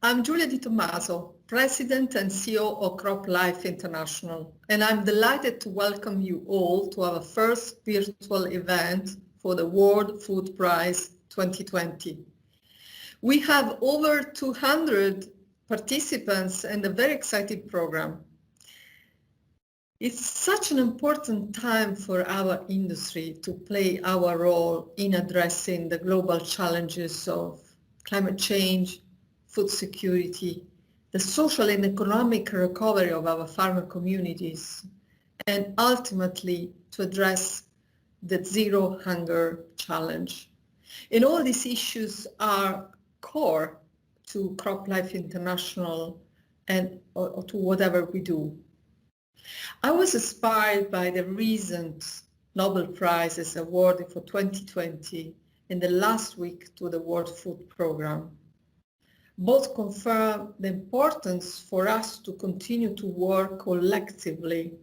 I'm Giulia Di Tommaso, President and CEO of CropLife International, and I'm delighted to welcome you all to our first virtual event for the World Food Prize 2020. We have over 200 participants and a very exciting program. It's such an important time for our industry to play our role in addressing the global challenges of climate change, food security, the social and economic recovery of our farmer communities, and ultimately to address the zero hunger challenge. And all these issues are core to CropLife International and to whatever we do. I was inspired by the recent Nobel Prizes awarded for 2020 in the last week to the World Food Programme. Both confirm the importance for us to continue to work collectively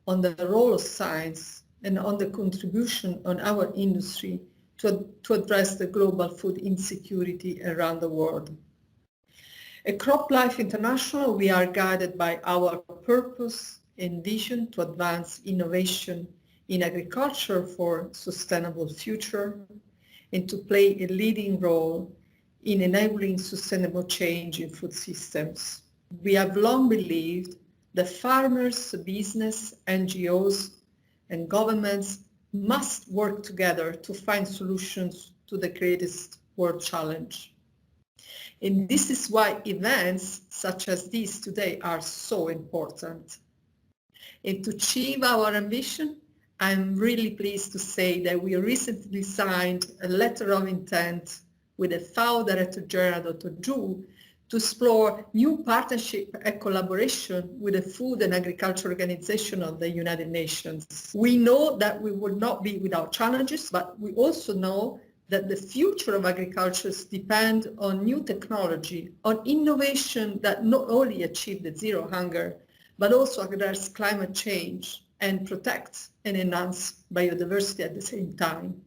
on the role of science and on the contribution on our industry to address the global food insecurity around the world. At CropLife International, we are guided by our purpose and vision to advance innovation in agriculture for a sustainable future and to play a leading role in enabling sustainable change in food systems. We have long believed that farmers, business, NGOs, and governments must work together to find solutions to the greatest world challenge. And this is why events such as these today are so important. And to achieve our ambition, I'm really pleased to say that we recently signed a letter of intent with the FAO Director General, Dr. Zhu, to explore new partnership and collaboration with the Food and Agriculture Organization of the United Nations. We know that we will not be without challenges, but we also know that the future of agriculture depends on new technology, on innovation that not only achieve the zero hunger, but also address climate change and protect and enhance biodiversity at the same time.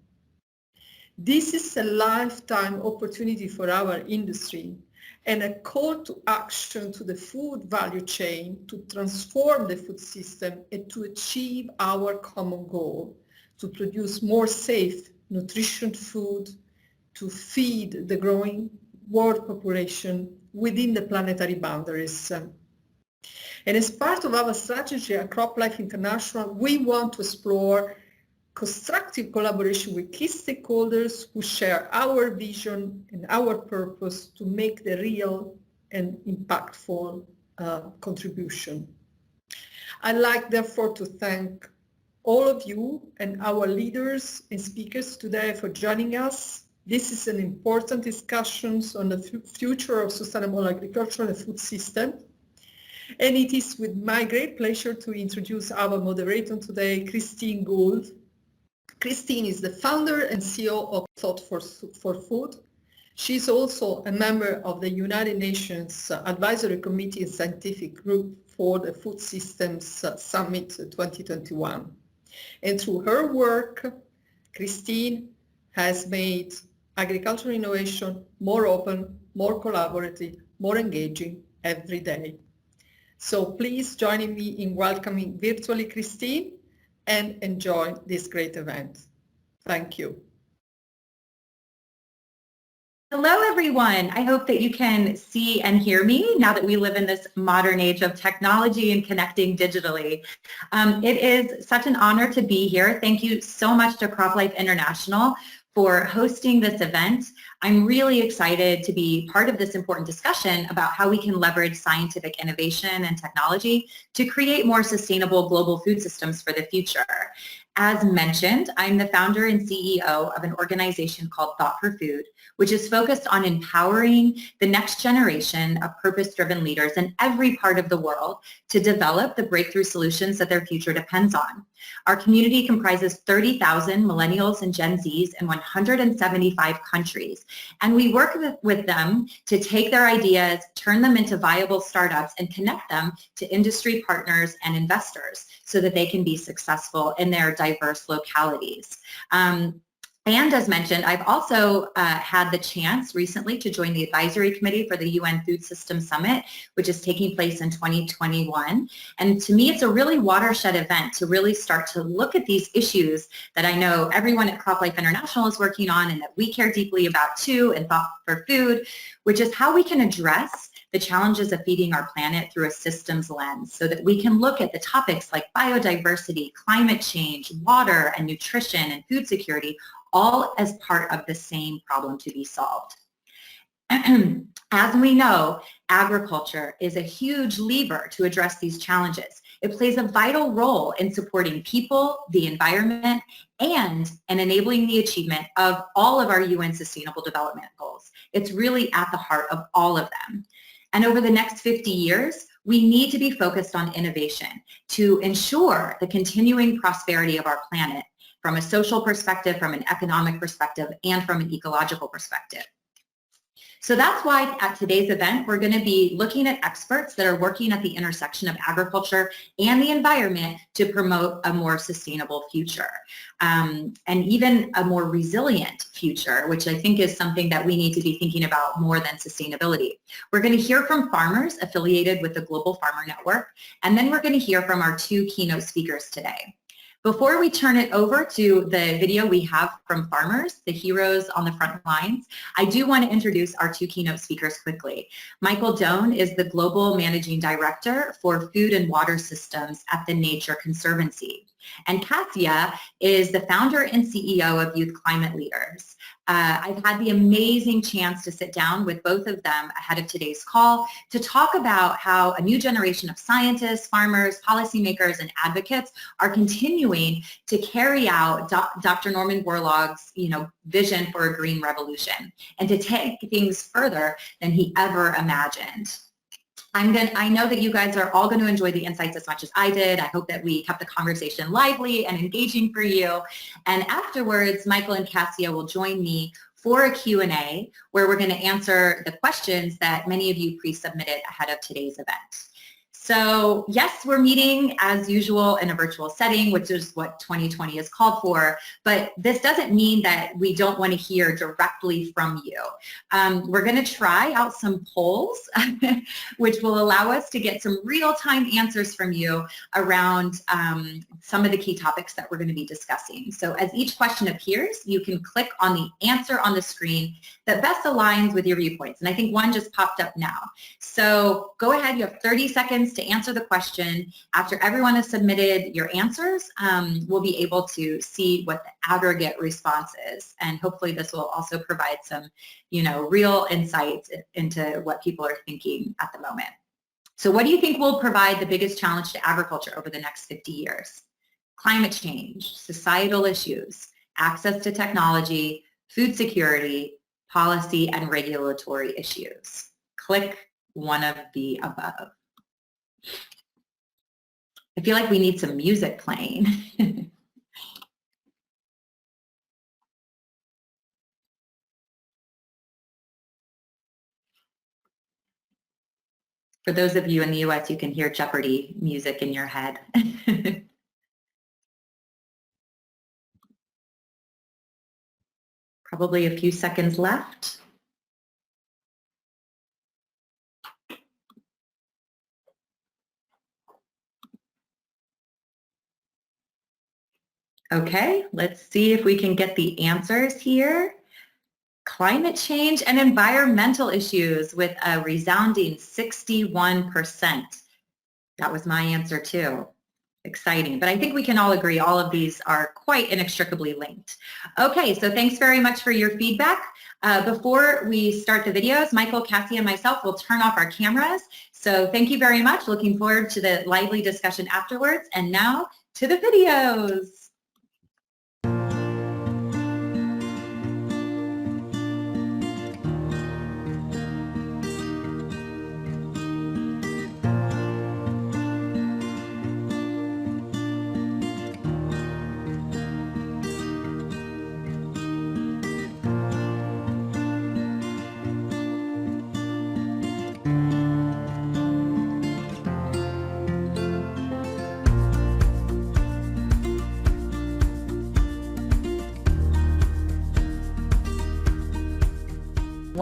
This is a lifetime opportunity for our industry and a call to action to the food value chain to transform the food system and to achieve our common goal, to produce more safe, nutritious food, to feed the growing world population within the planetary boundaries. And as part of our strategy at CropLife International, we want to explore constructive collaboration with key stakeholders who share our vision and our purpose to make the real and impactful contribution. I'd like, therefore, to thank all of you and our leaders and speakers today for joining us. This is an important discussion on the future of sustainable agriculture and food system. And it is with my great pleasure to introduce our moderator today, Christine Gould. Christine is the founder and CEO of Thought for Food. She's also a member of the United Nations Advisory Committee and Scientific Group for the Food Systems Summit 2021. And through her work, Christine has made agricultural innovation more open, more collaborative, more engaging every day. So please join me in welcoming virtually Christine and enjoy this great event. Thank you. Hello, everyone. I hope that you can see and hear me now that we live in this modern age of technology and connecting digitally. It is such an honor to be here. Thank you so much to CropLife International for hosting this event. I'm really excited to be part of this important discussion about how we can leverage scientific innovation and technology to create more sustainable global food systems for the future. As mentioned, I'm the founder and CEO of an organization called Thought for Food, which is focused on empowering the next generation of purpose-driven leaders in every part of the world to develop the breakthrough solutions that their future depends on. Our community comprises 30,000 millennials and Gen Zs in 175 countries, and we work with them to take their ideas, turn them into viable startups, and connect them to industry partners and investors so that they can be successful in their diverse localities. And as mentioned, I've also had the chance recently to join the advisory committee for the UN Food Systems Summit, which is taking place in 2021. And to me, it's a really watershed event to really start to look at these issues that I know everyone at CropLife International is working on and that we care deeply about too in Thought for Food, which is how we can address the challenges of feeding our planet through a systems lens so that we can look at the topics like biodiversity, climate change, water and nutrition and food security, all as part of the same problem to be solved. As we know, agriculture is a huge lever to address these challenges. It plays a vital role in supporting people, the environment, and in enabling the achievement of all of our UN Sustainable Development Goals. It's really at the heart of all of them. And over the next 50 years, we need to be focused on innovation to ensure the continuing prosperity of our planet from a social perspective, from an economic perspective, and from an ecological perspective. So that's why at today's event, we're going to be looking at experts that are working at the intersection of agriculture and the environment to promote a more sustainable future, and even a more resilient future, which I think is something that we need to be thinking about more than sustainability. We're going to hear from farmers affiliated with the Global Farmer Network, and then we're going to hear from our two keynote speakers today. Before we turn it over to the video we have from farmers, the heroes on the front lines, I do want to introduce our two keynote speakers quickly. Michael Doane is the Global Managing Director for Food and Water Systems at the Nature Conservancy. And Cassia is the founder and CEO of Youth Climate Leaders. I've had the amazing chance to sit down with both of them ahead of today's call to talk about how a new generation of scientists, farmers, policymakers, and advocates are continuing to carry out Dr. Norman Borlaug's vision for a green revolution and to take things further than he ever imagined. I know that you guys are all going to enjoy the insights as much as I did. I hope that we kept the conversation lively and engaging for you. And afterwards, Michael and Cassia will join me for a Q&A where we're going to answer the questions that many of you pre-submitted ahead of today's event. So yes, we're meeting as usual in a virtual setting, which is what 2020 is called for, but this doesn't mean that we don't want to hear directly from you. We're going to try out some polls, which will allow us to get some real-time answers from you around some of the key topics that we're going to be discussing. So as each question appears, you can click on the answer on the screen that best aligns with your viewpoints. And I think one just popped up now. So go ahead, you have 30 seconds to answer the question. After everyone has submitted your answers, we'll be able to see what the aggregate response is. And hopefully this will also provide some, real insights into what people are thinking at the moment. So what do you think will provide the biggest challenge to agriculture over the next 50 years? Climate change, societal issues, access to technology, food security, policy, and regulatory issues. Click one of the above. I feel like we need some music playing. For those of you in the US, you can hear Jeopardy music in your head. Probably a few seconds left. Okay, let's see if we can get the answers here. Climate change and environmental issues with a resounding 61%. That was my answer too. Exciting, but I think we can all agree all of these are quite inextricably linked. Okay, so thanks very much for your feedback. Before we start the videos, Michael, Cassie, and myself will turn off our cameras. So thank you very much. Looking forward to the lively discussion afterwards. And now to the videos.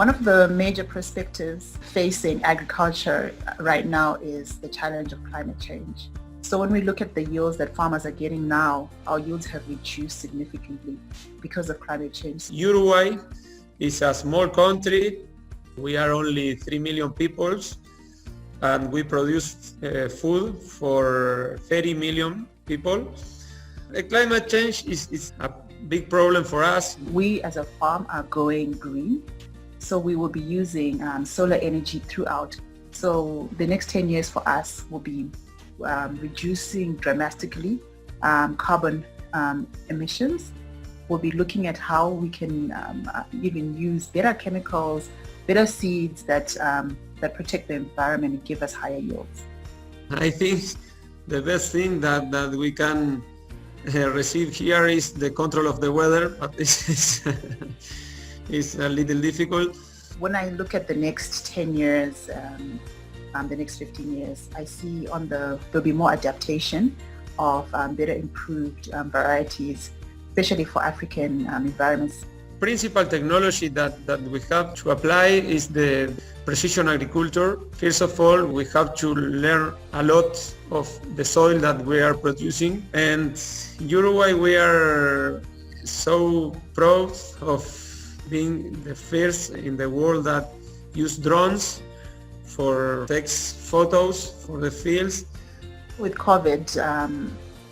One of the major perspectives facing agriculture right now is the challenge of climate change. So when we look at the yields that farmers are getting now, our yields have reduced significantly because of climate change. Uruguay is a small country. We are only 3 million people, and we produce food for 30 million people. Climate change is a big problem for us. We as a farm are going green, so we will be using solar energy throughout. So the next 10 years for us will be reducing dramatically carbon emissions. We'll be looking at how we can even use better chemicals, better seeds that protect the environment and give us higher yields. I think the best thing that we can receive here is the control of the weather, but this is a little difficult. When I look at the next 10 years, the next 15 years, I see there'll be more adaptation of better improved varieties, especially for African environments. Principal technology that we have to apply is the precision agriculture. First of all, we have to learn a lot of the soil that we are producing. And Uruguay, we are so proud of being the first in the world that use drones for text photos for the fields. With COVID,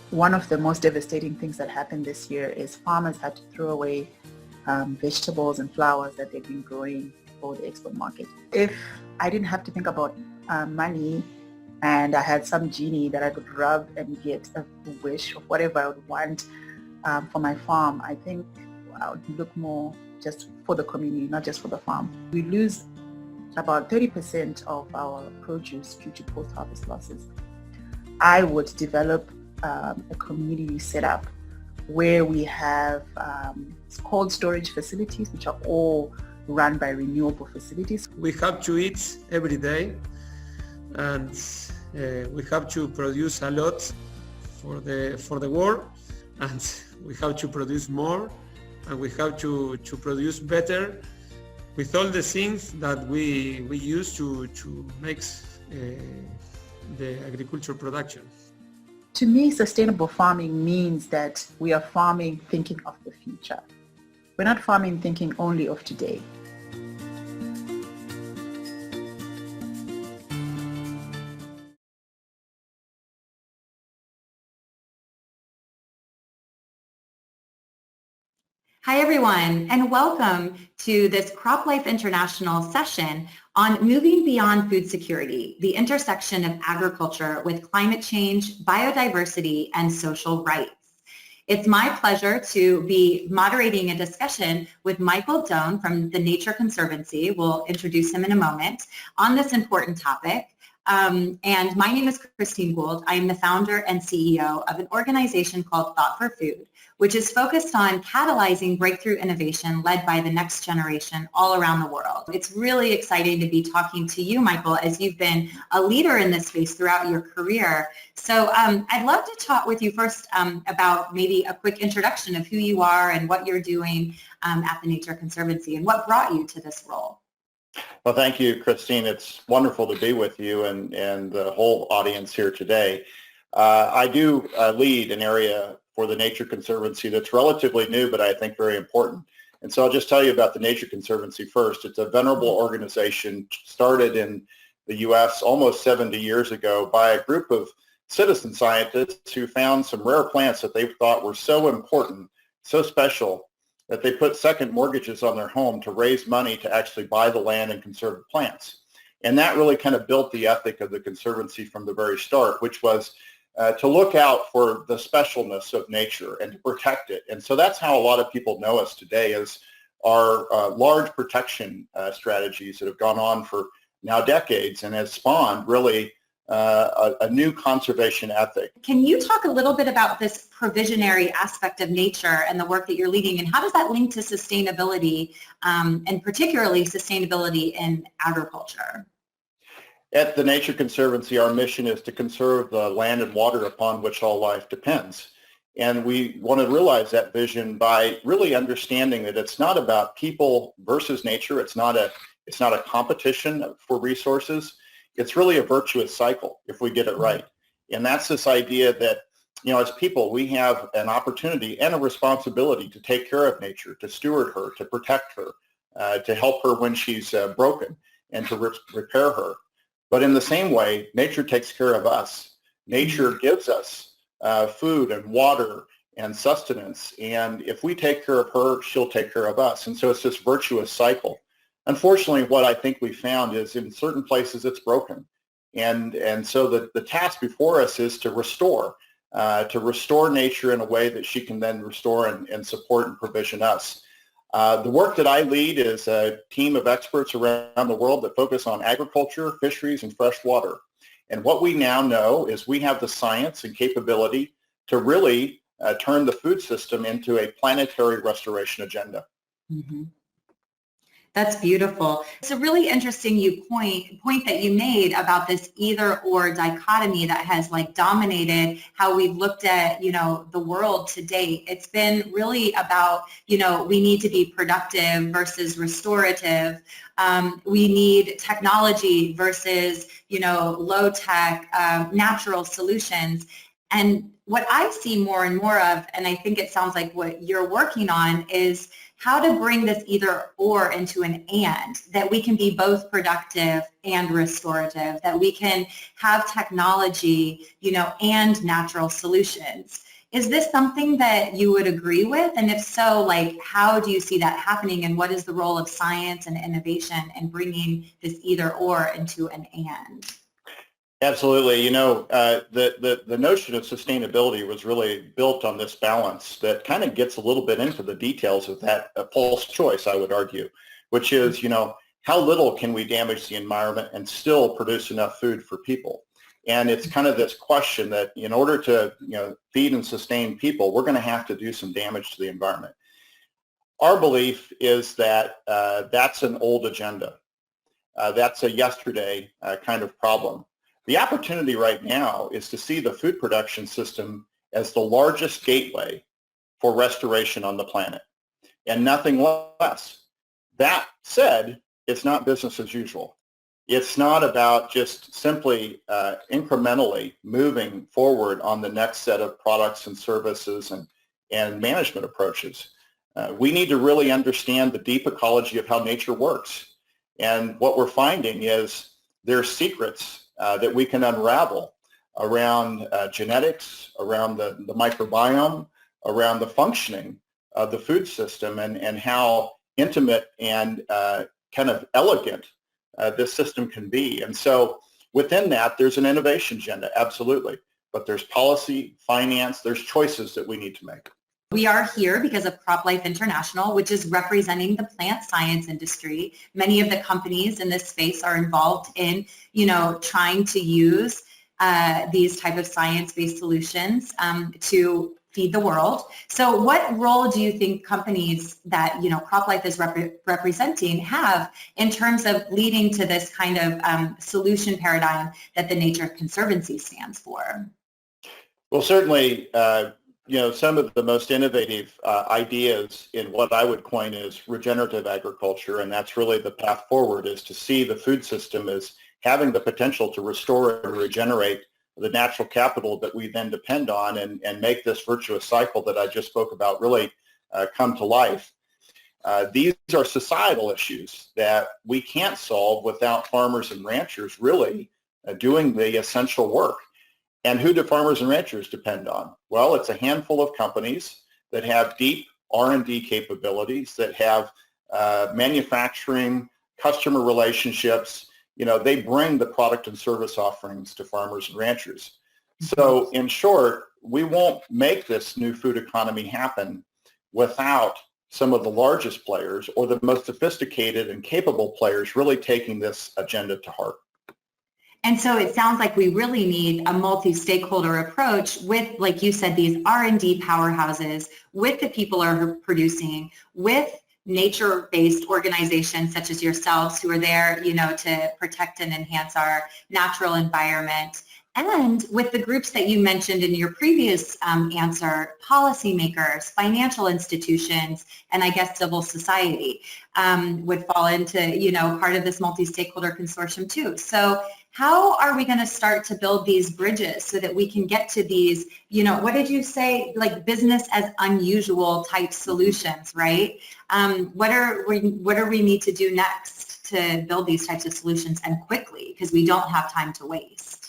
one of the most devastating things that happened this year is farmers had to throw away vegetables and flowers that they've been growing for the export market. If I didn't have to think about money and I had some genie that I could rub and get a wish of whatever I would want for my farm, I think I would look more just for the community, not just for the farm. We lose about 30% of our produce due to post-harvest losses. I would develop a community setup where we have cold storage facilities, which are all run by renewable facilities. We have to eat every day, and we have to produce a lot for the world, and we have to produce more, and we have to produce better with all the things that we use to make the agriculture production. To me, sustainable farming means that we are farming thinking of the future. We're not farming thinking only of today. Hi everyone, and welcome to this CropLife International session on moving beyond food security, the intersection of agriculture with climate change, biodiversity, and social rights. It's my pleasure to be moderating a discussion with Michael Doane from the Nature Conservancy. We'll introduce him in a moment on this important topic. And my name is Christine Gould. I am the founder and CEO of an organization called Thought for Food, which is focused on catalyzing breakthrough innovation led by the next generation all around the world. It's really exciting to be talking to you, Michael, as you've been a leader in this space throughout your career. So I'd love to talk with you first about maybe a quick introduction of who you are and what you're doing at the Nature Conservancy and what brought you to this role. Well, thank you, Christine. It's wonderful to be with you and the whole audience here today. I do lead an area for the Nature Conservancy that's relatively new, but I think very important. And so I'll just tell you about the Nature Conservancy first. It's a venerable organization started in the U.S. almost 70 years ago by a group of citizen scientists who found some rare plants that they thought were so important, so special, that they put second mortgages on their home to raise money to actually buy the land and conserve the plants. And that really kind of built the ethic of the Conservancy from the very start, which was to look out for the specialness of nature and to protect it. And so that's how a lot of people know us today, as our large protection strategies that have gone on for now decades and has spawned really a new conservation ethic. Can you talk a little bit about this provisionary aspect of nature and the work that you're leading, and how does that link to sustainability, and particularly sustainability in agriculture? At the Nature Conservancy, our mission is to conserve the land and water upon which all life depends. And we want to realize that vision by really understanding that it's not about people versus nature. It's not a competition for resources. It's really a virtuous cycle if we get it right. And that's this idea that, as people, we have an opportunity and a responsibility to take care of nature, to steward her, to protect her, to help her when she's broken, and to repair her. But in the same way, nature takes care of us. Nature gives us food and water and sustenance. And if we take care of her, she'll take care of us. And so it's this virtuous cycle. Unfortunately, what I think we found is in certain places it's broken. And so the task before us is to restore nature in a way that she can then restore and support and provision us. The work that I lead is a team of experts around the world that focus on agriculture, fisheries, and fresh water. And what we now know is we have the science and capability to really turn the food system into a planetary restoration agenda. Mm-hmm. That's beautiful. It's a really interesting point that you made about this either or dichotomy that has dominated how we've looked at, the world to date. It's been really about, we need to be productive versus restorative. We need technology versus, low tech, natural solutions. And what I see more and more of, and I think it sounds like what you're working on, is how to bring this either or into an and, that we can be both productive and restorative, that we can have technology, and natural solutions. Is this something that you would agree with? And if so, how do you see that happening, and what is the role of science and innovation in bringing this either or into an and? Absolutely. The notion of sustainability was really built on this balance that kind of gets a little bit into the details of that false choice, I would argue, which is, how little can we damage the environment and still produce enough food for people? And it's kind of this question that in order to, feed and sustain people, we're going to have to do some damage to the environment. Our belief is that that's an old agenda. That's a yesterday kind of problem. The opportunity right now is to see the food production system as the largest gateway for restoration on the planet, and nothing less. That said, it's not business as usual. It's not about just simply incrementally moving forward on the next set of products and services and management approaches. We need to really understand the deep ecology of how nature works. And what we're finding is there's secrets that we can unravel around genetics, around the microbiome, around the functioning of the food system, and how intimate and kind of elegant this system can be. And so within that, there's an innovation agenda, absolutely. But there's policy, finance, there's choices that we need to make. We are here because of CropLife International, which is representing the plant science industry. Many of the companies in this space are involved in, trying to use these type of science-based solutions to feed the world. So what role do you think companies that, CropLife is representing have in terms of leading to this kind of solution paradigm that the Nature Conservancy stands for? Well, certainly, some of the most innovative ideas in what I would coin as regenerative agriculture, and that's really the path forward, is to see the food system as having the potential to restore and regenerate the natural capital that we then depend on and make this virtuous cycle that I just spoke about really come to life. These are societal issues that we can't solve without farmers and ranchers really doing the essential work. And who do farmers and ranchers depend on? Well, it's a handful of companies that have deep R&D capabilities, that have manufacturing, customer relationships. They bring the product and service offerings to farmers and ranchers. So in short, we won't make this new food economy happen without some of the largest players or the most sophisticated and capable players really taking this agenda to heart. And so it sounds like we really need a multi-stakeholder approach with, like you said, these R&D powerhouses, with the people who are producing, with nature-based organizations such as yourselves who are there, to protect and enhance our natural environment, And with the groups that you mentioned in your previous answer, policymakers, financial institutions, and I guess civil society would fall into, part of this multi-stakeholder consortium too. So how are we going to start to build these bridges so that we can get to these, what did you say, like business as unusual type solutions, right? What are we need to do next to build these types of solutions and quickly, because we don't have time to waste?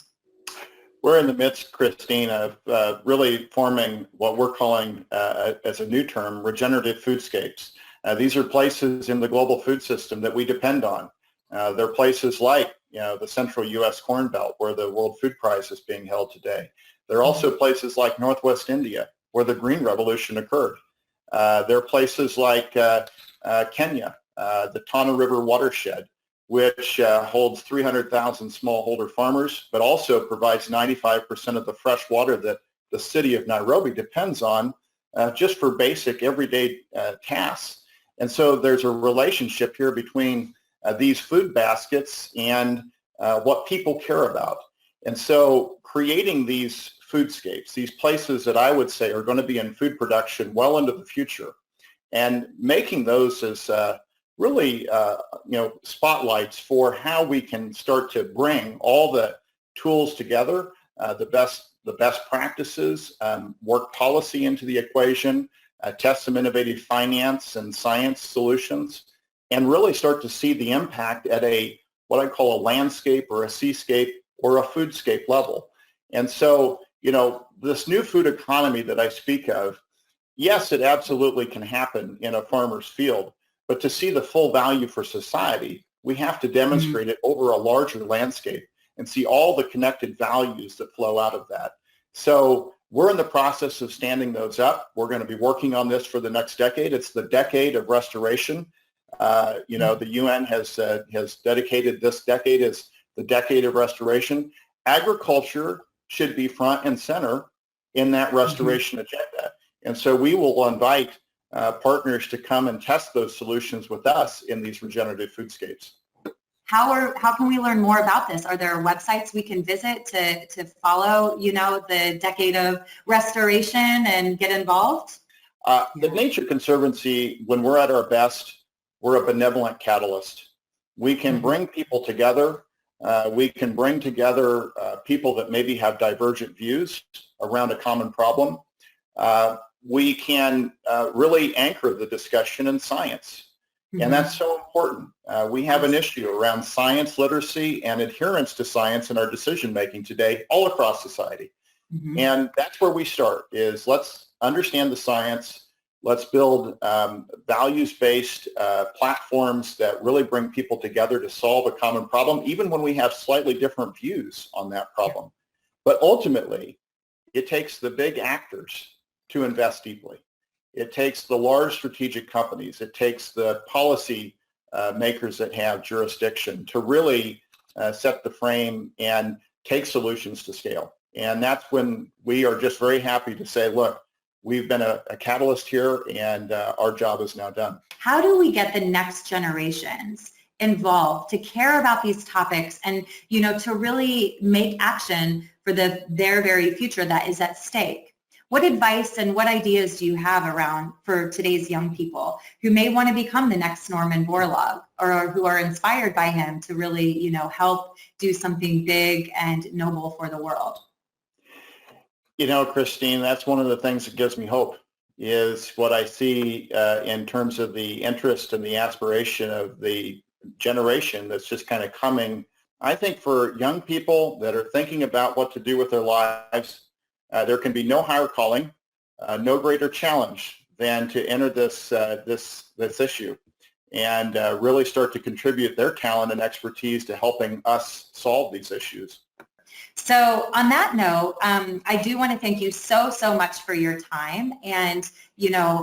We're in the midst, Christine, of really forming what we're calling, as a new term, regenerative foodscapes. These are places in the global food system that we depend on. They're places like, the central U.S. Corn Belt, where the World Food Prize is being held today. There are also places like Northwest India, where the Green Revolution occurred. There are places like Kenya, the Tana River watershed, which holds 300,000 smallholder farmers, but also provides 95% of the fresh water that the city of Nairobi depends on just for basic everyday tasks. And so there's a relationship here between these food baskets and what people care about. And so creating these foodscapes, these places that I would say are going to be in food production well into the future, and making those as really, spotlights for how we can start to bring all the tools together, the best practices, work policy into the equation, test some innovative finance and science solutions, and really start to see the impact at what I call a landscape or a seascape or a foodscape level. And so, this new food economy that I speak of, yes, it absolutely can happen in a farmer's field, but to see the full value for society, we have to demonstrate it over a larger landscape and see all the connected values that flow out of that. So we're in the process of standing those up. We're going to be working on this for the next decade. It's the decade of restoration. The UN has dedicated this decade as the decade of restoration. Agriculture should be front and center in that restoration agenda. And so we will invite partners to come and test those solutions with us in these regenerative foodscapes. How can we learn more about this? Are there websites we can visit to follow, the decade of restoration and get involved? The Nature Conservancy, when we're at our best, we're a benevolent catalyst. We can bring people together. We can bring together people that maybe have divergent views around a common problem. We can really anchor the discussion in science. And that's so important. We have an issue around science literacy and adherence to science in our decision-making today all across society. And that's where we start, is let's understand the science. Let's build values-based platforms that really bring people together to solve a common problem, even when we have slightly different views on that problem. But ultimately, it takes the big actors to invest deeply. It takes the large strategic companies. It takes the policy makers that have jurisdiction to really set the frame and take solutions to scale. And that's when we are just very happy to say, look, we've been a catalyst here, and our job is now done. How do we get the next generations involved to care about these topics and, to really make action for their very future that is at stake? What advice and what ideas do you have around for today's young people who may want to become the next Norman Borlaug, or who are inspired by him to really, help do something big and noble for the world? Christine, that's one of the things that gives me hope, is what I see in terms of the interest and the aspiration of the generation that's just kind of coming. I think for young people that are thinking about what to do with their lives, there can be no higher calling, no greater challenge than to enter this issue and really start to contribute their talent and expertise to helping us solve these issues. So on that note, I do want to thank you so much for your time. And,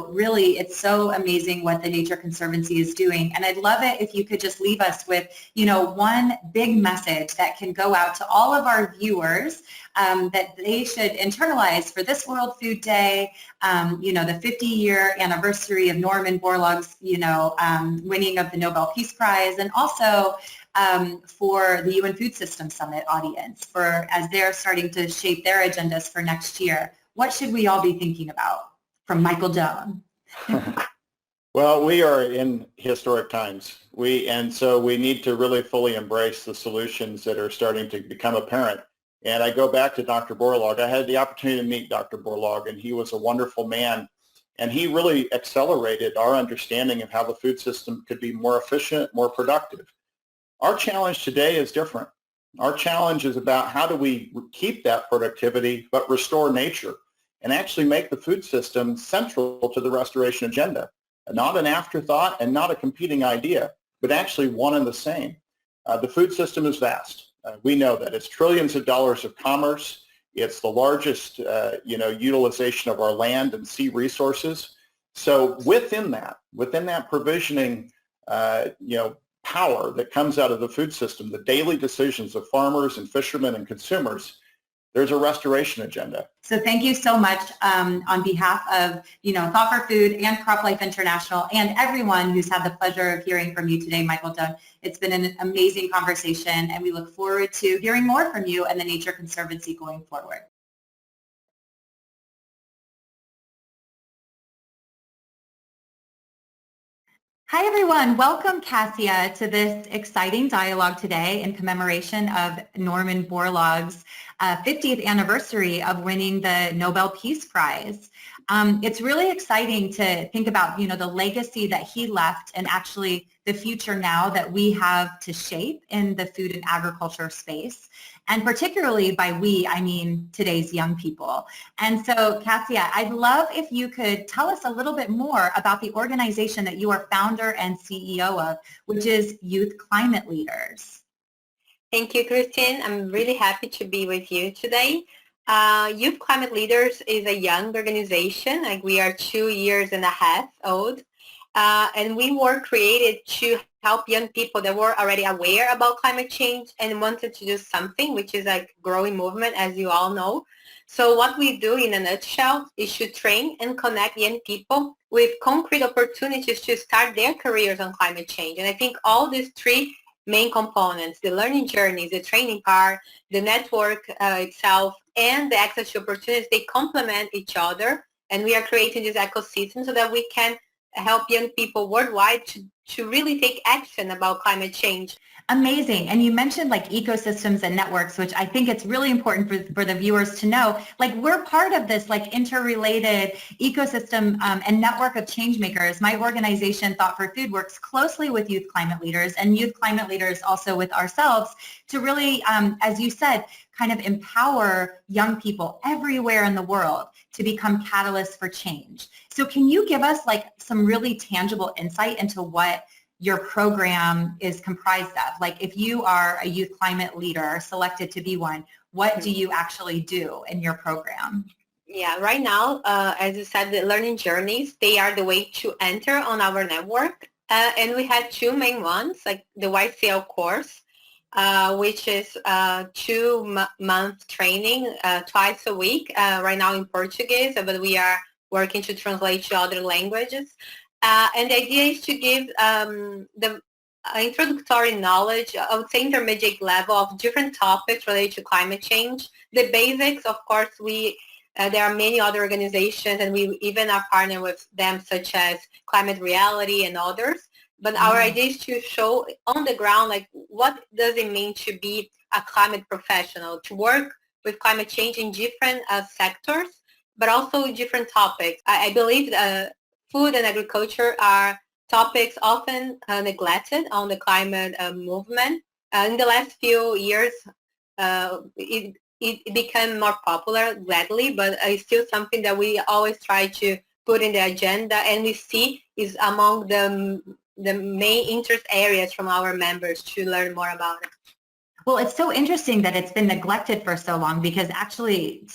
really, it's so amazing what the Nature Conservancy is doing. And I'd love it if you could just leave us with, one big message that can go out to all of our viewers that they should internalize for this World Food Day, the 50-year anniversary of Norman Borlaug's, winning of the Nobel Peace Prize, and also for the UN Food Systems Summit audience as they're starting to shape their agendas for next year? What should we all be thinking about from Michael Doane? Well, we are in historic times. And so we need to really fully embrace the solutions that are starting to become apparent. And I go back to Dr. Borlaug. I had the opportunity to meet Dr. Borlaug, and he was a wonderful man. And he really accelerated our understanding of how the food system could be more efficient, more productive. Our challenge today is different. Our challenge is about how do we keep that productivity but restore nature and actually make the food system central to the restoration agenda. Not an afterthought and not a competing idea, but actually one and the same. The food system is vast. We know that. It's trillions of dollars of commerce. It's the largest, utilization of our land and sea resources. So within that provisioning, power that comes out of the food system, the daily decisions of farmers and fishermen and consumers, there's a restoration agenda. So thank you so much on behalf of, Thought for Food and CropLife International and everyone who's had the pleasure of hearing from you today, Michael Doane. It's been an amazing conversation, and we look forward to hearing more from you and the Nature Conservancy going forward. Hi everyone, welcome Cassia to this exciting dialogue today in commemoration of Norman Borlaug's 50th anniversary of winning the Nobel Peace Prize. It's really exciting to think about, the legacy that he left and actually the future now that we have to shape in the food and agriculture space. And particularly by we, I mean today's young people. And so, Cassia, I'd love if you could tell us a little bit more about the organization that you are founder and CEO of, which is Youth Climate Leaders. Thank you, Christine. I'm really happy to be with you today. Youth Climate Leaders is a young organization. We are 2.5 years old. And we were created to help young people that were already aware about climate change and wanted to do something, which is a growing movement, as you all know. So what we do in a nutshell is to train and connect young people with concrete opportunities to start their careers on climate change. And I think all these three main components, the learning journeys, the training part, the network itself, and the access to opportunities, they complement each other. And we are creating this ecosystem so that we can help young people worldwide to really take action about climate change. Amazing. And you mentioned ecosystems and networks, which I think it's really important for the viewers to know. We're part of this interrelated ecosystem and network of change makers. My organization, Thought for Food, works closely with youth climate leaders and youth climate leaders also with ourselves to really, as you said, kind of empower young people everywhere in the world to become catalysts for change. So can you give us some really tangible insight into what your program is comprised of? If you are a youth climate leader selected to be one, what do you actually do in your program? Yeah, right now, as you said, the learning journeys, they are the way to enter on our network. And we had two main ones, the YCL course, which is 2-month training twice a week, right now in Portuguese, but we are working to translate to other languages. And the idea is to give the introductory knowledge, I would say intermediate level of different topics related to climate change. The basics, of course, there are many other organizations and we even are partnering with them such as Climate Reality and others. But our idea is to show on the ground, what does it mean to be a climate professional, to work with climate change in different sectors, but also different topics. I believe food and agriculture are topics often neglected on the climate movement. In the last few years, it became more popular gladly, but it's still something that we always try to put in the agenda, and we see is among the main interest areas from our members to learn more about it. Well, it's so interesting that it's been neglected for so long, because actually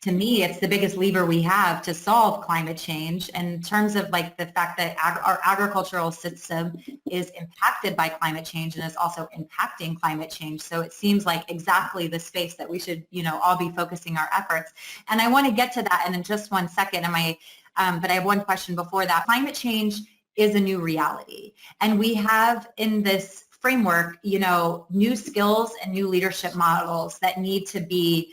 to me, it's the biggest lever we have to solve climate change in terms of the fact that our agricultural system is impacted by climate change and is also impacting climate change. So it seems like exactly the space that we should, all be focusing our efforts. And I want to get to that in just one second. But I have one question before that. Climate change is a new reality. And we have in this framework, new skills and new leadership models that need to be,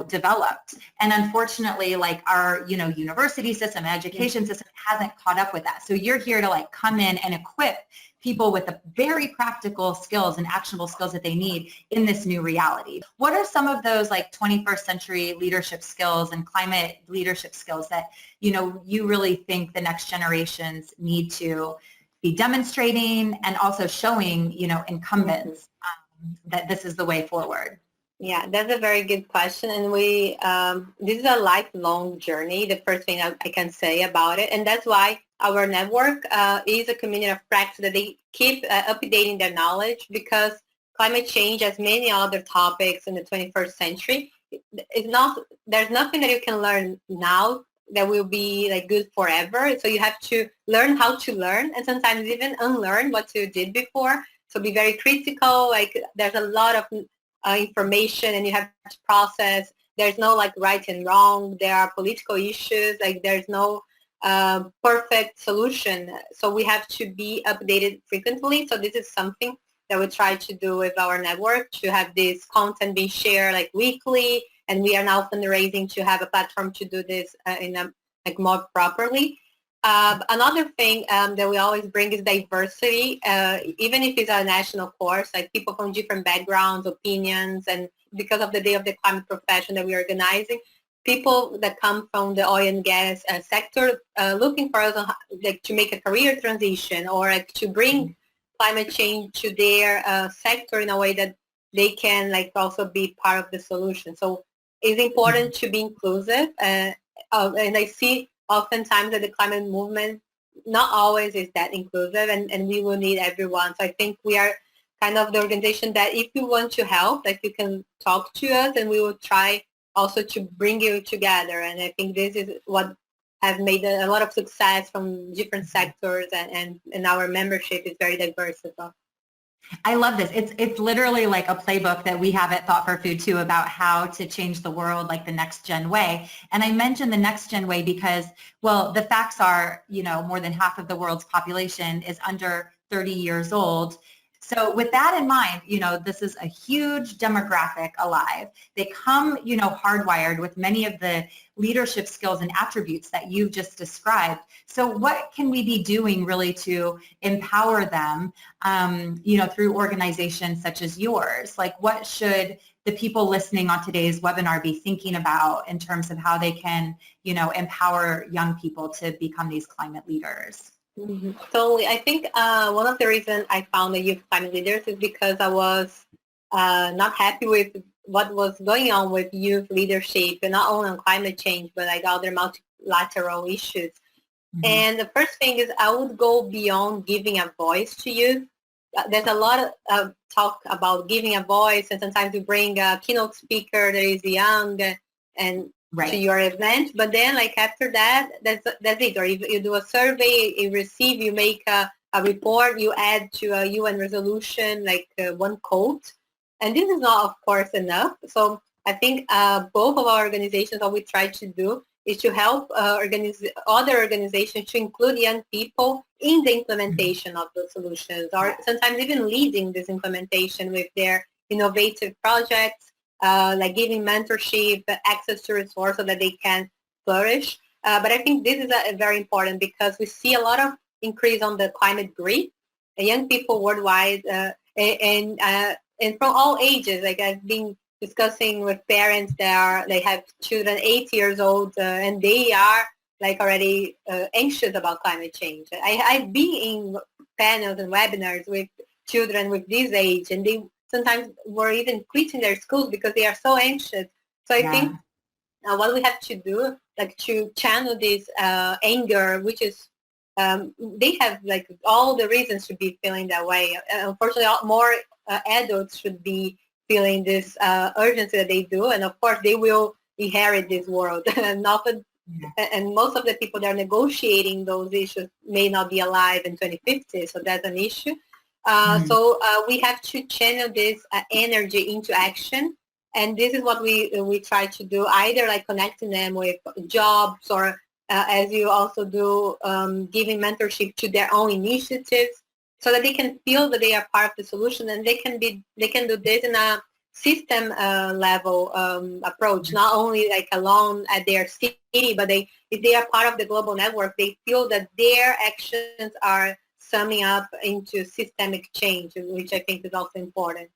developed. And unfortunately, like our, university system, education system hasn't caught up with that. So you're here to like come in and equip people with the very practical skills and actionable skills that they need in this new reality. What are some of those like 21st century leadership skills and climate leadership skills that, you really think the next generations need to be demonstrating and also showing, incumbents that this is the way forward? Yeah, that's a very good question. And this is a lifelong journey, the first thing I can say about it. And that's why our network is a community of practice that they keep updating their knowledge, because climate change, as many other topics in the 21st century, there's nothing that you can learn now that will be like good forever. So you have to learn how to learn, and sometimes even unlearn what you did before. So be very critical. Like there's a lot of information and you have to process. There's no like right and wrong. There are political issues. Like there's no perfect solution. So we have to be updated frequently. So this is something that we try to do with our network, to have this content being shared like weekly. And we are now fundraising to have a platform to do this more properly. Another thing that we always bring is diversity, even if it's a national course, like people from different backgrounds, opinions, and because of the Day of the Climate Profession that we're organizing, people that come from the oil and gas sector looking for us like to make a career transition, or like to bring climate change to their sector in a way that they can like also be part of the solution. So it's important to be inclusive, and I see oftentimes that the climate movement not always is that inclusive, and we will need everyone. So I think we are kind of the organization that if you want to help, like you can talk to us, and we will try also to bring you together. And I think this is what have made a lot of success from different sectors, and our membership is very diverse as well. I love this. It's literally like a playbook that we have at Thought for Food too, about how to change the world like the next gen way. And I mentioned the next gen way because, well, the facts are, more than half of the world's population is under 30 years old. So with that in mind, this is a huge demographic alive. They come, hardwired with many of the leadership skills and attributes that you've just described. So what can we be doing really to empower them, through organizations such as yours? Like what should the people listening on today's webinar be thinking about in terms of how they can, empower young people to become these climate leaders? Mm-hmm. Totally. I think one of the reasons I found the youth climate leaders is because I was not happy with what was going on with youth leadership, and not only on climate change, but like other multilateral issues. Mm-hmm. And the first thing is I would go beyond giving a voice to youth. There's a lot of talk about giving a voice, and sometimes you bring a keynote speaker that is young and right to your event, but then like after that, that's it. Or if you do a survey, you make a report, you add to a UN resolution like one quote, and this is not, of course, enough. So I think both of our organizations, what we try to do is to help other organizations to include young people in the implementation of the solutions, or sometimes even leading this implementation with their innovative projects. Like giving mentorship, access to resources so that they can flourish. But I think this is very important because we see a lot of increase on the climate grief. Young people worldwide and from all ages. Like I've been discussing with parents they have children 8 years old and they are like already anxious about climate change. I've been in panels and webinars with children with this age, and they sometimes were even quitting their schools because they are so anxious. So I think what we have to do, like to channel this anger, which is, they have like all the reasons to be feeling that way. Unfortunately, more adults should be feeling this urgency that they do. And of course, they will inherit this world. And most of the people that are negotiating those issues may not be alive in 2050. So that's an issue. So we have to channel this energy into action, and this is what we try to do, either like connecting them with jobs, or as you also do, giving mentorship to their own initiatives, so that they can feel that they are part of the solution, and they can do this in a system level approach, not only like alone at their city, but if they are part of the global network, they feel that their actions are summing up into systemic change, which I think is also important.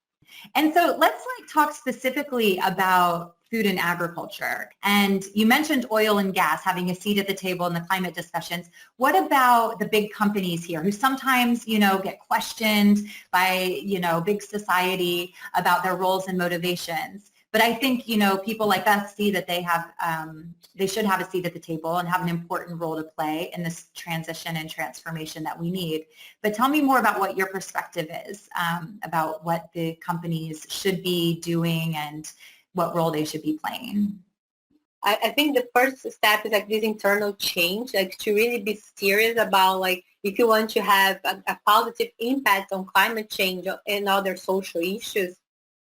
And so let's talk specifically about food and agriculture. And you mentioned oil and gas having a seat at the table in the climate discussions. What about the big companies here who sometimes, get questioned by, big society about their roles and motivations? But I think, people like us see that they should have a seat at the table and have an important role to play in this transition and transformation that we need. But tell me more about what your perspective is about what the companies should be doing and what role they should be playing. I think the first step is this internal change, to really be serious about if you want to have a positive impact on climate change and other social issues,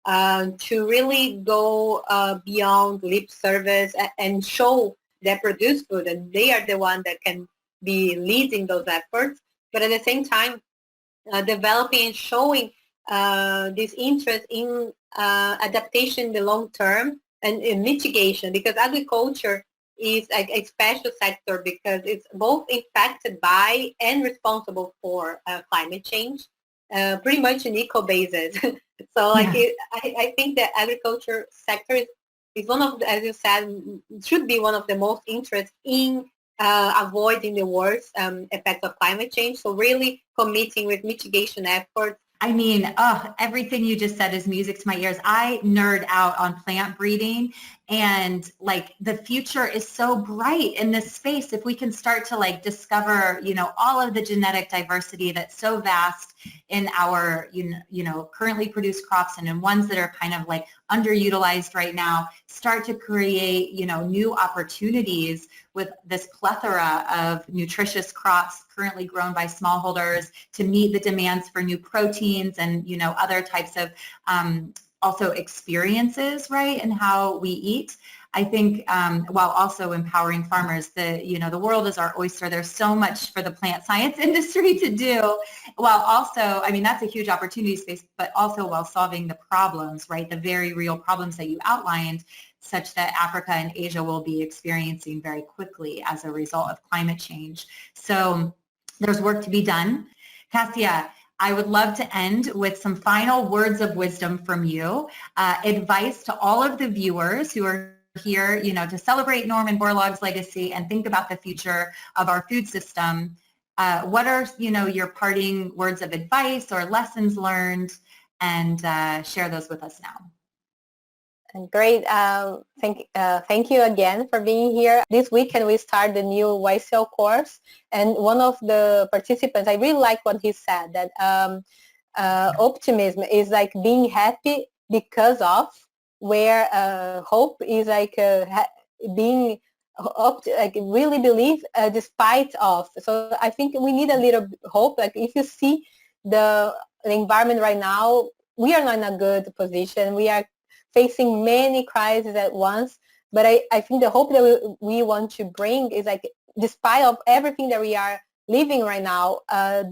to really go beyond lip service and show they produce food, and they are the one that can be leading those efforts. But at the same time, developing and showing this interest in adaptation in the long term and in mitigation, because agriculture is a special sector because it's both impacted by and responsible for climate change, pretty much on equal basis. So I think the agriculture sector is one of, as you said, should be one of the most interested in avoiding the worst effects of climate change. So really committing with mitigation efforts. I mean, everything you just said is music to my ears. I nerd out on plant breeding, and the future is so bright in this space. If we can start to discover, all of the genetic diversity that's so vast in our, currently produced crops and in ones that are kind of underutilized right now, start to create, new opportunities with this plethora of nutritious crops currently grown by smallholders to meet the demands for new proteins and, other types of also experiences, right, and how we eat. I think while also empowering farmers, the world is our oyster. There's so much for the plant science industry to do, while also, that's a huge opportunity space, but also while solving the problems, right, the very real problems that you outlined, such that Africa and Asia will be experiencing very quickly as a result of climate change. So there's work to be done. Cassia, I would love to end with some final words of wisdom from you, advice to all of the viewers who are here, to celebrate Norman Borlaug's legacy and think about the future of our food system. What are, your parting words of advice or lessons learned, and share those with us now. Great. Thank you again for being here. This weekend we start the new YCL course, and one of the participants, I really like what he said, that optimism is being happy because of, where hope is being really believe despite of. So I think we need a little hope. If you see the environment right now, we are not in a good position. We are facing many crises at once, but I think the hope that we want to bring is despite of everything that we are living right now,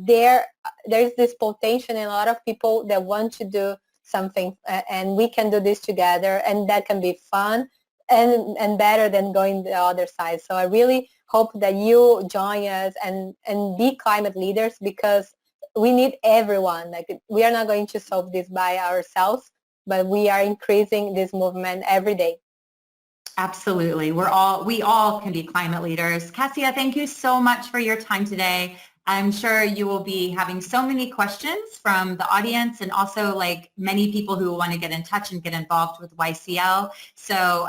there's this potential in a lot of people that want to do something, and we can do this together, and that can be fun and better than going the other side. So I really hope that you join us and be climate leaders, because we need everyone. We are not going to solve this by ourselves, but we are increasing this movement every day. Absolutely. We all can be climate leaders. Cassia, thank you so much for your time today. I'm sure you will be having so many questions from the audience, and also many people who want to get in touch and get involved with YCL. So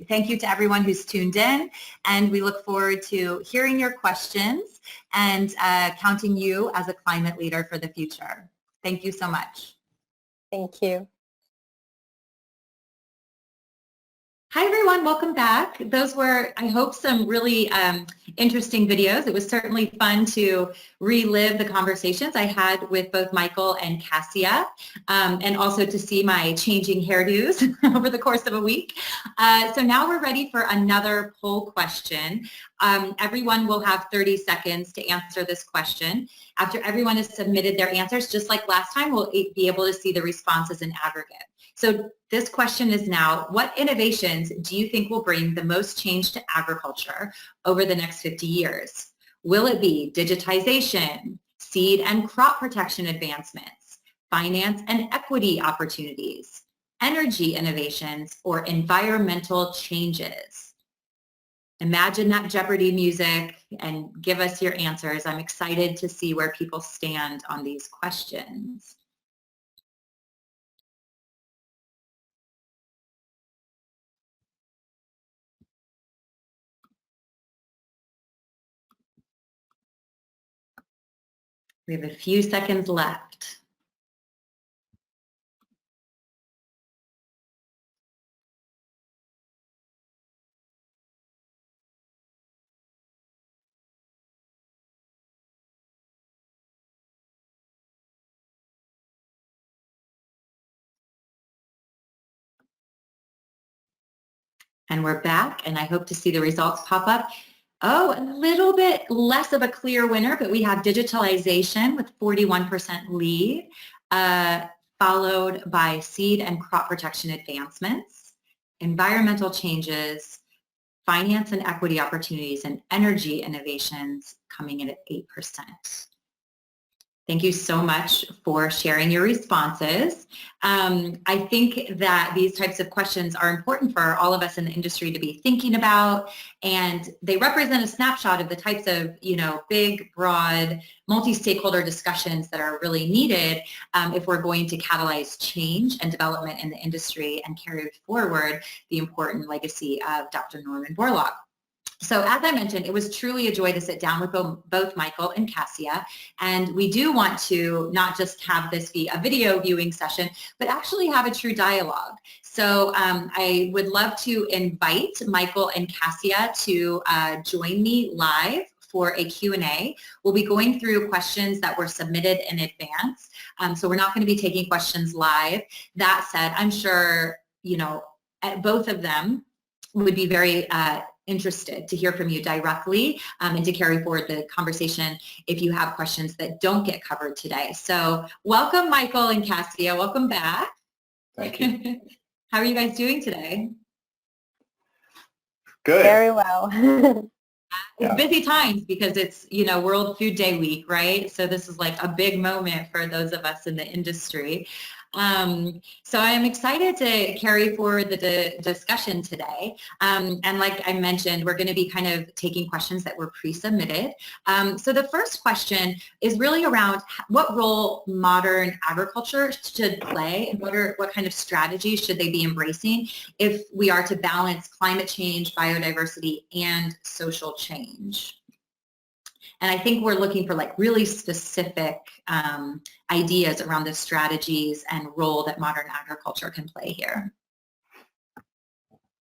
thank you to everyone who's tuned in, and we look forward to hearing your questions and counting you as a climate leader for the future. Thank you so much. Thank you. Hi everyone, welcome back. Those were, I hope, some really interesting videos. It was certainly fun to relive the conversations I had with both Michael and Cassia, and also to see my changing hairdos over the course of a week. So now we're ready for another poll question. Everyone will have 30 seconds to answer this question. After everyone has submitted their answers, just like last time, we'll be able to see the responses in aggregate. So this question is now, what innovations do you think will bring the most change to agriculture over the next 50 years? Will it be digitization, seed and crop protection advancements, finance and equity opportunities, energy innovations, or environmental changes? Imagine that Jeopardy music and give us your answers. I'm excited to see where people stand on these questions. We have a few seconds left. And we're back, and I hope to see the results pop up. Oh, a little bit less of a clear winner, but we have digitalization with 41% lead, followed by seed and crop protection advancements, environmental changes, finance and equity opportunities, and energy innovations coming in at 8%. Thank you so much for sharing your responses. I think that these types of questions are important for all of us in the industry to be thinking about, and they represent a snapshot of the types of, big, broad, multi-stakeholder discussions that are really needed if we're going to catalyze change and development in the industry and carry forward the important legacy of Dr. Norman Borlaug. So as I mentioned, it was truly a joy to sit down with both Michael and Cassia, and we do want to not just have this be a video viewing session, but actually have a true dialogue. So I would love to invite Michael and Cassia to join me live for a Q&A. We'll be going through questions that were submitted in advance, so we're not going to be taking questions live. That said, I'm sure, both of them would be very interested to hear from you directly and to carry forward the conversation if you have questions that don't get covered today. So welcome, Michael and Cassia. Welcome back. Thank you. How are you guys doing today? Good. Very well. It's busy times because it's, World Food Day week, right? So this is like a big moment for those of us in the industry. So I am excited to carry forward the discussion today. And like I mentioned, we're going to be kind of taking questions that were pre-submitted. So the first question is really around what role modern agriculture should play and what kind of strategies should they be embracing if we are to balance climate change, biodiversity, and social change. And I think we're looking for really specific ideas around the strategies and role that modern agriculture can play here.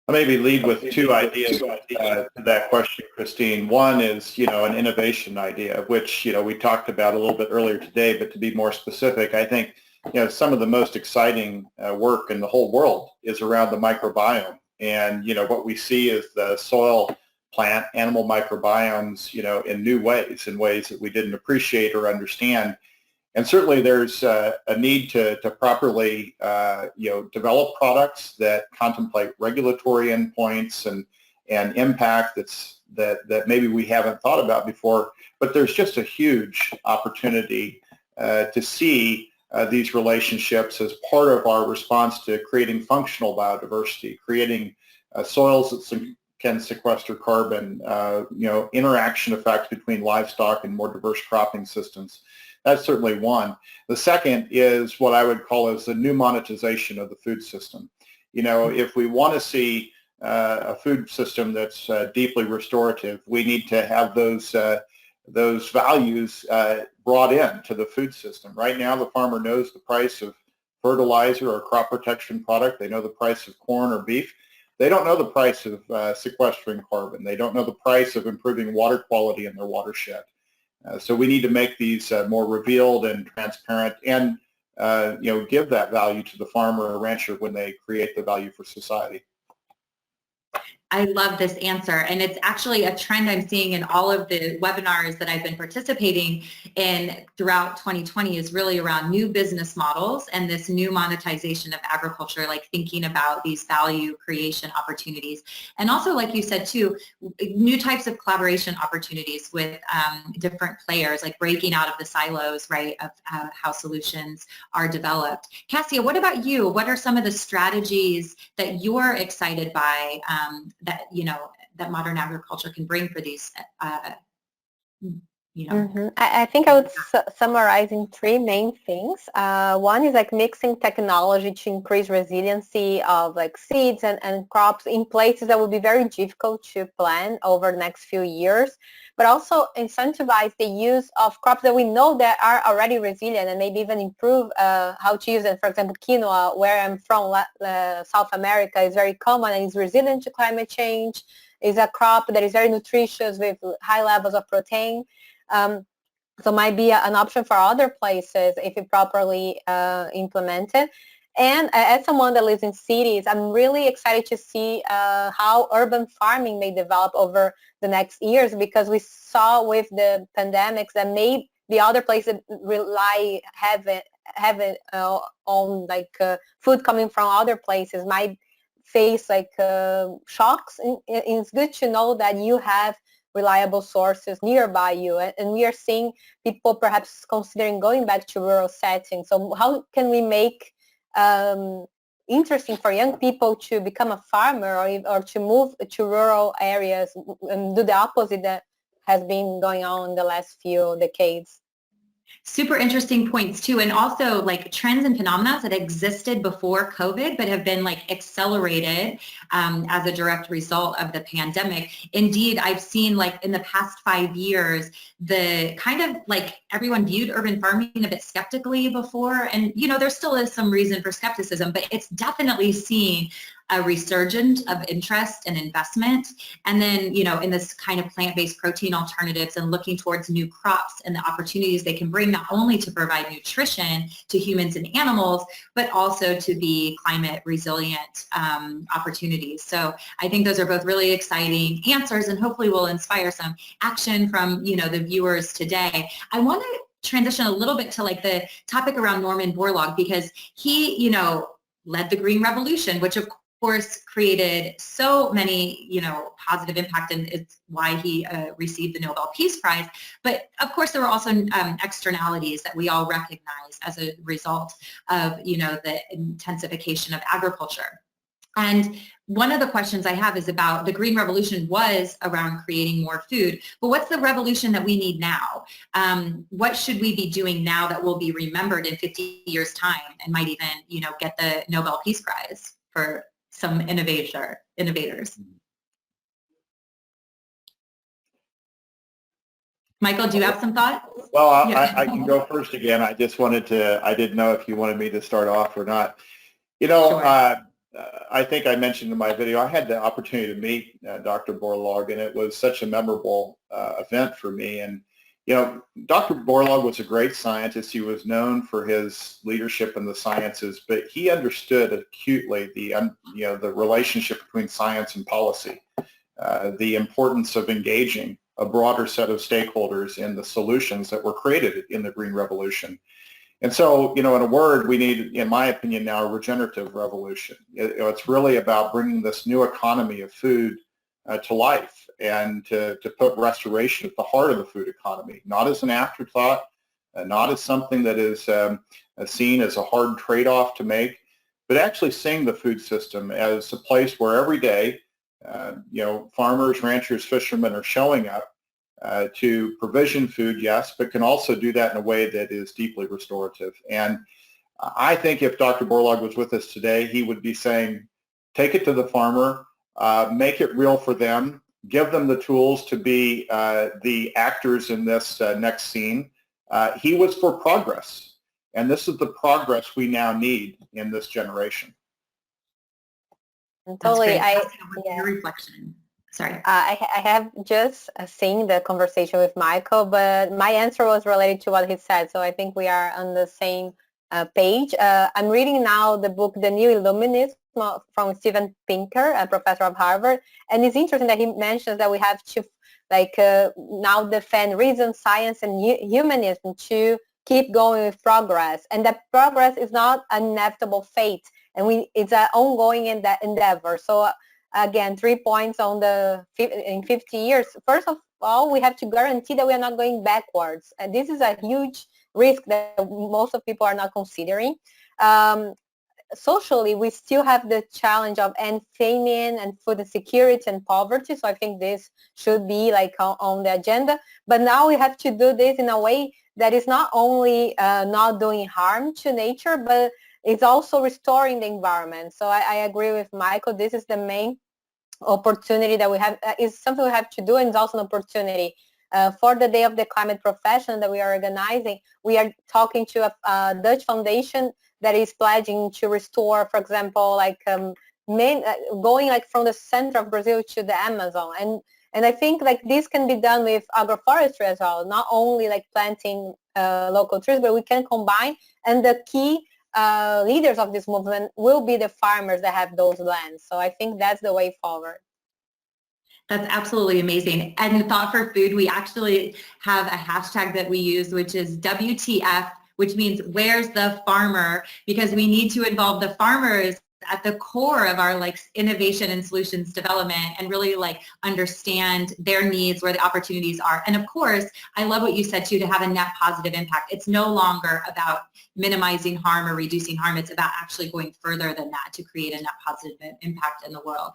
I'll maybe lead with two ideas to that question, Christine. One is, an innovation idea, which, we talked about a little bit earlier today, but to be more specific, I think, some of the most exciting work in the whole world is around the microbiome. And, what we see is the soil, plant, animal microbiomes, in new ways, in ways that we didn't appreciate or understand. And certainly there's a need to properly, develop products that contemplate regulatory endpoints and impact that maybe we haven't thought about before. But there's just a huge opportunity to see these relationships as part of our response to creating functional biodiversity, creating soils that can sequester carbon, interaction effects between livestock and more diverse cropping systems. That's certainly one. The second is what I would call as the new monetization of the food system. If we want to see a food system that's deeply restorative, we need to have those values brought in to the food system. Right now, the farmer knows the price of fertilizer or crop protection product. They know the price of corn or beef. They don't know the price of sequestering carbon. They don't know the price of improving water quality in their watershed. So we need to make these more revealed and transparent and, give that value to the farmer or rancher when they create the value for society. I love this answer, and it's actually a trend I'm seeing in all of the webinars that I've been participating in throughout 2020 is really around new business models and this new monetization of agriculture, like thinking about these value creation opportunities. And also, like you said too, new types of collaboration opportunities with different players, like breaking out of the silos, right, of how solutions are developed. Cassia, what about you? What are some of the strategies that you're excited by that, you know, that modern agriculture can bring for these, you know? I think I would summarize in three main things. One is like mixing technology to increase resiliency of like seeds and crops in places that would be very difficult to plant over the next few years, but also incentivize the use of crops that we know that are already resilient and maybe even improve how to use it. For example, quinoa, where I'm from, South America, is very common and is resilient to climate change, is a crop that is very nutritious with high levels of protein. So might be an option for other places if it properly implemented. And as someone that lives in cities, I'm really excited to see how urban farming may develop over the next years, because we saw with the pandemics that maybe the other places rely heavy on like food coming from other places might face like shocks. And it's good to know that you have reliable sources nearby you, and we are seeing people perhaps considering going back to rural settings. So how can we make interesting for young people to become a farmer or to move to rural areas and do the opposite that has been going on in the last few decades? Super interesting points too, and also like trends and phenomena that existed before COVID but have been like accelerated as a direct result of the pandemic. Indeed, I've seen like in the past 5 years, the kind of like everyone viewed urban farming a bit skeptically before, and you know there still is some reason for skepticism, but it's definitely seen a resurgence of interest and investment. And then, you know, in this kind of plant-based protein alternatives and looking towards new crops and the opportunities they can bring not only to provide nutrition to humans and animals, but also to be climate resilient opportunities. So I think those are both really exciting answers and hopefully will inspire some action from, you know, the viewers today. I want to transition a little bit to like the topic around Norman Borlaug, because he, you know, led the Green Revolution, which of course created so many, you know, positive impact, and it's why he received the Nobel Peace Prize. But of course there were also externalities that we all recognize as a result of, you know, the intensification of agriculture. And one of the questions I have is about the Green Revolution was around creating more food, but what's the revolution that we need now? What should we be doing now that will be remembered in 50 years' time and might even, you know, get the Nobel Peace Prize for some innovators? Michael, do you have some thoughts? Well, I can go first again. I just wanted to, I didn't know if you wanted me to start off or not. You know, Sure. I think I mentioned in my video, I had the opportunity to meet Dr. Borlaug, and it was such a memorable event for me. And, you know, Dr. Borlaug was a great scientist. He was known for his leadership in the sciences, but he understood acutely the, you know, the relationship between science and policy, the importance of engaging a broader set of stakeholders in the solutions that were created in the Green Revolution. And so, you know, in a word, we need, in my opinion now, a regenerative revolution. It's really about bringing this new economy of food to life, and to put restoration at the heart of the food economy, not as an afterthought, not as something that is seen as a hard trade-off to make, but actually seeing the food system as a place where every day, you know, farmers, ranchers, fishermen are showing up to provision food, yes, but can also do that in a way that is deeply restorative. And I think if Dr. Borlaug was with us today, he would be saying, take it to the farmer, make it real for them, give them the tools to be the actors in this next scene. He was for progress, and this is the progress we now need in this generation. Totally. Yeah. Your reflection. Sorry. I have just seen the conversation with Michael, but my answer was related to what he said. So I think we are on the same page. I'm reading now the book The New Illuminism from Steven Pinker, a professor of Harvard, and it's interesting that he mentions that we have to now defend reason, science, and humanism to keep going with progress, and that progress is not an inevitable fate, and it's an ongoing endeavor. So again, 3 points on in 50 years. First of all, we have to guarantee that we are not going backwards, and this is a huge risk that most of people are not considering. Socially, we still have the challenge of end famine and food insecurity and poverty. So I think this should be like on the agenda. But now we have to do this in a way that is not only not doing harm to nature, but it's also restoring the environment. So I agree with Michael. This is the main opportunity that we have. It's something we have to do, and it's also an opportunity. For the Day of the Climate Profession that we are organizing, we are talking to a Dutch foundation that is pledging to restore, for example, like going like from the center of Brazil to the Amazon. And I think like this can be done with agroforestry as well, not only like planting local trees, but we can combine. And the key leaders of this movement will be the farmers that have those lands. So I think that's the way forward. That's absolutely amazing. And Thought for Food, we actually have a hashtag that we use, which is WTF, which means where's the farmer? Because we need to involve the farmers at the core of our like innovation and solutions development, and really like understand their needs, where the opportunities are. And of course, I love what you said too, to have a net positive impact. It's no longer about minimizing harm or reducing harm. It's about actually going further than that to create a net positive impact in the world.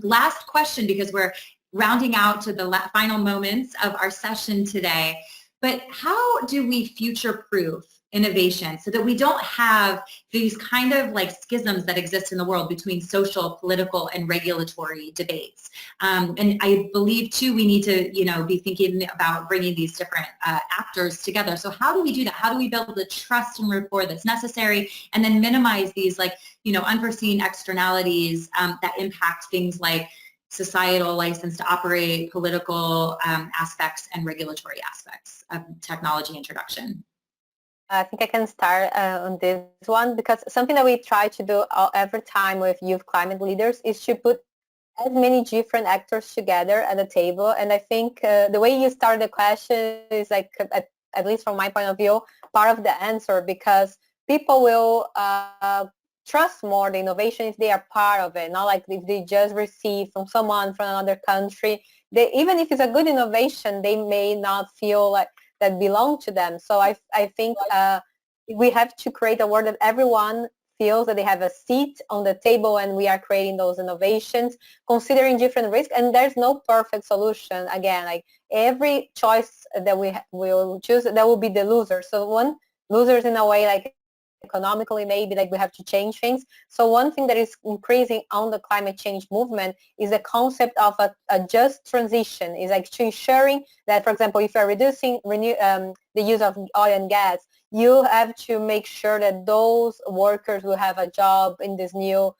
Last question, because we're rounding out to the final moments of our session today. But how do we future-proof innovation so that we don't have these kind of like schisms that exist in the world between social, political, and regulatory debates? And I believe too, we need to, be thinking about bringing these different actors together. So how do we do that? How do we build the trust and rapport that's necessary, and then minimize these unforeseen externalities that impact things like societal license to operate, political aspects, and regulatory aspects of technology introduction? I think I can start on this one, because something that we try to do every time with youth climate leaders is to put as many different actors together at the table. And I think the way you started the question is like, at least from my point of view, part of the answer, because people will trust more the innovation if they are part of it, not like if they just receive from someone from another country. Even if it's a good innovation, they may not feel like that belong to them. So I think we have to create a world that everyone feels that they have a seat on the table, and we are creating those innovations, considering different risks. And there's no perfect solution. Again, like every choice that we will choose, that will be the loser. So one losers in a way, like economically, maybe like we have to change things. So one thing that is increasing on the climate change movement is the concept of a just transition, is like ensuring that, for example, if you're reducing the use of oil and gas, you have to make sure that those workers will have a job in this new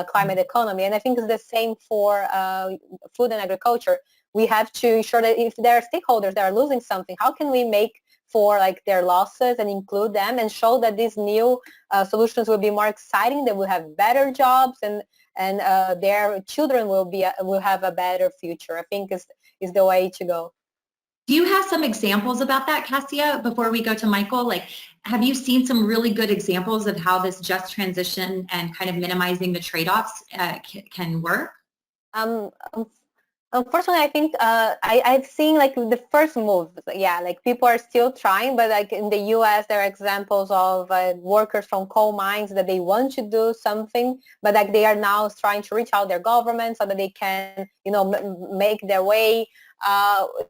climate economy. And I think it's the same for food and agriculture. We have to ensure that if there are stakeholders that are losing something, how can we make for like their losses and include them, and show that these new solutions will be more exciting, they will have better jobs, and their children will have a better future. I think is the way to go. Do you have some examples about that, Cassia, before we go to Michael? Like, have you seen some really good examples of how this just transition and kind of minimizing the trade-offs can work? Unfortunately, I think I've seen like the first move. Yeah, like people are still trying, but like in the U.S., there are examples of workers from coal mines that they want to do something, but like they are now trying to reach out their government so that they can, make their way.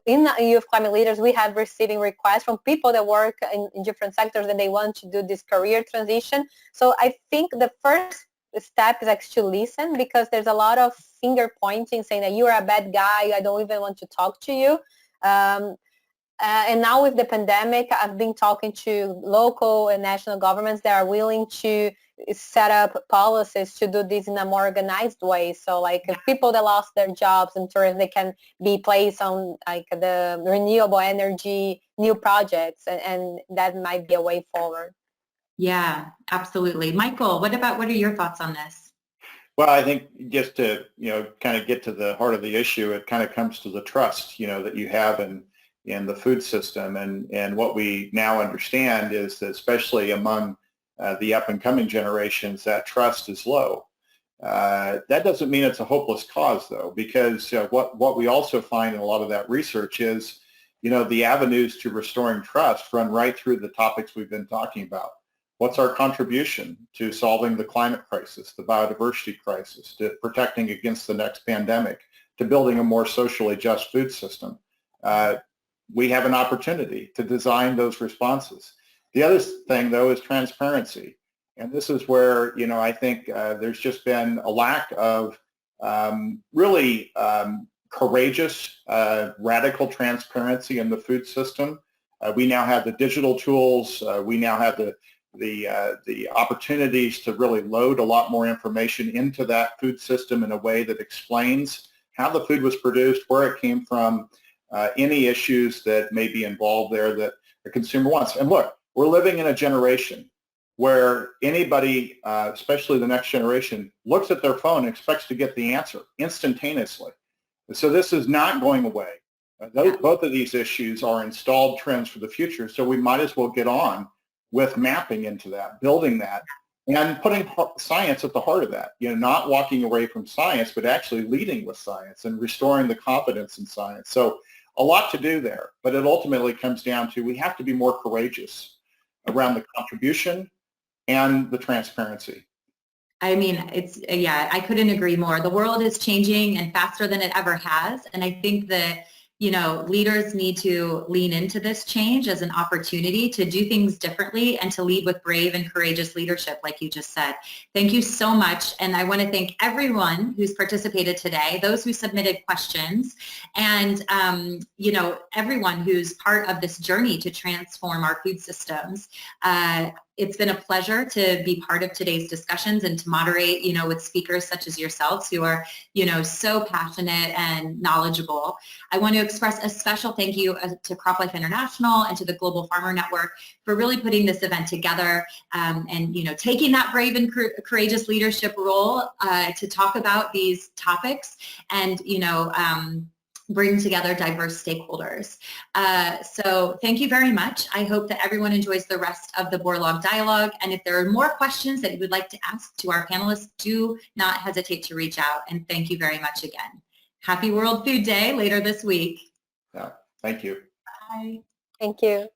In Youth Climate Leaders, we have receiving requests from people that work in different sectors and they want to do this career transition. So I think the first step is actually listen, because there's a lot of finger pointing saying that you're a bad guy, I don't even want to talk to you. And now with the pandemic, I've been talking to local and national governments that are willing to set up policies to do this in a more organized way. So like people that lost their jobs in tourism, they can be placed on like the renewable energy, new projects, and that might be a way forward. Yeah, absolutely. Michael, what are your thoughts on this? Well, I think just to, kind of get to the heart of the issue, it kind of comes to the trust, that you have in the food system. And what we now understand is that especially among the up and coming generations, that trust is low. That doesn't mean it's a hopeless cause, though, because what we also find in a lot of that research is, the avenues to restoring trust run right through the topics we've been talking about. What's our contribution to solving the climate crisis, the biodiversity crisis, to protecting against the next pandemic, to building a more socially just food system? We have an opportunity to design those responses. The other thing, though, is transparency. And this is where, I think there's just been a lack of really courageous, radical transparency in the food system. We now have the digital tools. We now have the opportunities to really load a lot more information into that food system in a way that explains how the food was produced, where it came from, any issues that may be involved there that the consumer wants. And look, we're living in a generation where anybody, especially the next generation, looks at their phone and expects to get the answer instantaneously. So this is not going away. Both of these issues are installed trends for the future, so we might as well get on with mapping into that, building that, and putting science at the heart of that. Not walking away from science, but actually leading with science and restoring the confidence in science. So a lot to do there, but it ultimately comes down to we have to be more courageous around the contribution and the transparency. I mean, I couldn't agree more. The world is changing and faster than it ever has. And I think that, leaders need to lean into this change as an opportunity to do things differently and to lead with brave and courageous leadership, like you just said. Thank you so much. And I want to thank everyone who's participated today, those who submitted questions, and, everyone who's part of this journey to transform our food systems. It's been a pleasure to be part of today's discussions and to moderate, with speakers such as yourselves who are, so passionate and knowledgeable. I want to express a special thank you to CropLife International and to the Global Farmer Network for really putting this event together and, taking that brave and courageous leadership role to talk about these topics and, bring together diverse stakeholders. So thank you very much. I hope that everyone enjoys the rest of the Borlaug dialogue. And if there are more questions that you would like to ask to our panelists, do not hesitate to reach out. And thank you very much again. Happy World Food Day later this week. Yeah, thank you. Bye. Thank you.